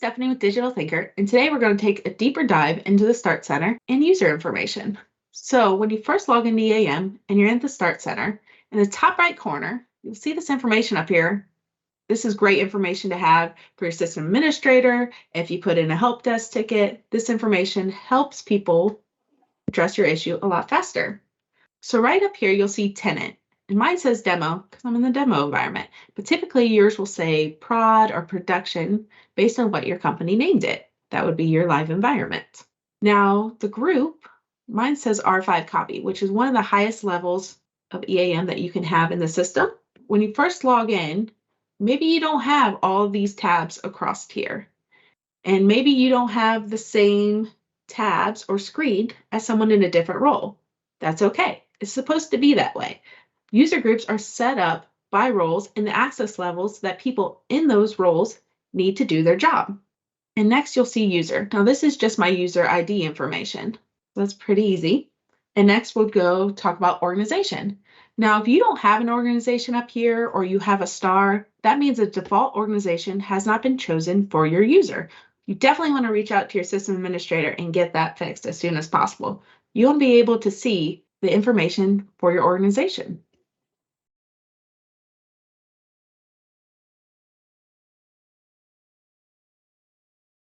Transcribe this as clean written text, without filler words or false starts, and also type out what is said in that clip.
Stephanie with Digital Thinker, and today we're going to take a deeper dive into the Start Center and user information. So when you first log into EAM and you're in the Start Center, in the top right corner, you'll see this information up here. This is great information to have for your system administrator. If you put in a help desk ticket, this information helps people address your issue a lot faster. So right up here, you'll see tenant. And mine says demo because I'm in the demo environment, but typically yours will say prod or production based on what your company named it. That would be your live environment. Now the group, mine says R5 copy, which is one of the highest levels of EAM that you can have in the system. When you first log in, maybe you don't have all of these tabs across here. And maybe you don't have the same tabs or screen as someone in a different role. That's okay. It's supposed to be that way. User groups are set up by roles and the access levels that people in those roles need to do their job. And next you'll see user. Now this is just my user ID information. That's pretty easy. And next we'll go talk about organization. Now, if you don't have an organization up here or you have a star, that means a default organization has not been chosen for your user. You definitely want to reach out to your system administrator and get that fixed as soon as possible. You want to be able to see the information for your organization.